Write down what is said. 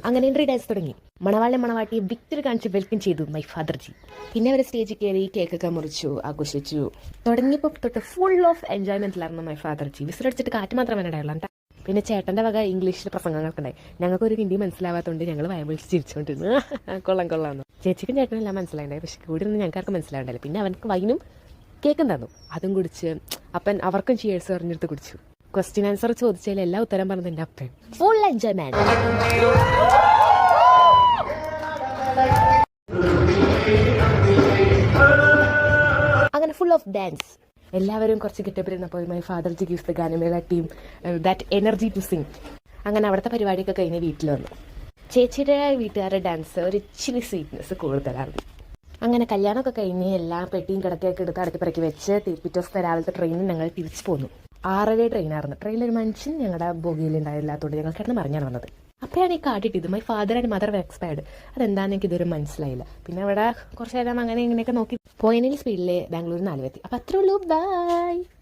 അങ്ങനെ entry dance തുടങ്ങി. മണവാളിനെ മണവാട്ടിയെ വിക്ടറി കാണിച്ച് വെൽക്കം ചെയ്തു മൈ ഫാദർ ജി. പിന്നെ അവർ സ്റ്റേജിൽ കയറി കേക്കൊക്കെ മുറിച്ചു, ആഘോഷിച്ചു. തുടങ്ങിയപ്പോൾ തൊട്ട് ഫുൾ ഓഫ് എൻജോയ്മെന്റിലായിരുന്നു മൈ ഫാദർ ജി. വിസിലടിച്ചിട്ട് കാറ്റ് മാത്രമേ ഉണ്ടായുള്ളൂ. പിന്നെ ചേട്ടൻ്റെ വക ഇംഗ്ലീഷിൽ പ്രസംഗങ്ങൾക്കുണ്ടായി. ഞങ്ങൾക്കൊരു ഹിന്ദി മനസ്സിലാവാത്തതുകൊണ്ട് ഞങ്ങൾ വയവിളിച്ച് ചിരിച്ചുകൊണ്ടിരുന്നു. കൊള്ളാം കൊള്ളാമെന്ന്. ചേച്ചിക്കും ചേട്ടനെല്ലാം മനസ്സിലായിട്ടുണ്ടായി, പക്ഷെ കൂടി നിന്ന് ഞങ്ങൾക്ക് മനസ്സിലാവുണ്ടായില്ല. പിന്നെ അവനക്ക് വൈനും കേക്കും തന്നു, അതും കുടിച്ച് അപ്പൻ അവർക്കും ചിയേഴ്സ് പറഞ്ഞെടുത്ത് കുടിച്ചു. ക്വസ്റ്റ്യൻ ആൻസർ ചോദിച്ചതിൽ എല്ലാ ഉത്തരം പറഞ്ഞത് എൻ്റെ അപ്പൻ. Full enjoyment. അങ്ങനെ ഫുൾ ഓഫ് ഡാൻസ്. എല്ലാവരും കുറച്ച് ഗെറ്റപ്പിരുന്നപ്പോൾ my father ji gives the ഗാനമേള team that energy to sing. അങ്ങനെ അവിടുത്തെ പരിപാടിയൊക്കെ കഴിഞ്ഞ് വീട്ടിൽ വന്നു. ചേച്ചിയുടെ വീട്ടുകാരുടെ ഡാൻസ് ഒരു ഇച്ചിരി സ്വീറ്റ്നെസ് കൂടുതലാണ്. അങ്ങനെ കല്യാണമൊക്കെ കഴിഞ്ഞ് എല്ലാ പെട്ടിയും കിടക്കയൊക്കെ എടുത്ത് അടുത്ത് പിറക്കി വെച്ച് പിറ്റേ ദിവസത്തെ രാവിലത്തെ ട്രെയിനിൽ ഞങ്ങൾ തിരിച്ചു പോന്നു. 6:30 ട്രെയിനായിരുന്നു. ട്രെയിനിലൊരു മനുഷ്യൻ ഞങ്ങളുടെ ബോഗിയിലുണ്ടായില്ലാത്തതുകൊണ്ട് ഞങ്ങൾ കിടന്ന് മറിഞ്ഞാണ് വന്നത്. അപ്പോഴാണ് ഈ കാട്ടിട്ടിത് my father and mother expired. അതെന്താണെന്ന് എനിക്ക് ഇതുവരെ മനസ്സിലായില്ല. പിന്നെ അവിടെ കുറച്ച് നേരം അങ്ങനെ ഇങ്ങനെയൊക്കെ നോക്കി പോയതിൽ സ്പീഡിൽ ബാംഗ്ലൂർ 4 എത്തി. അപ്പം അത്രേ ഉള്ളൂ. ബൈ.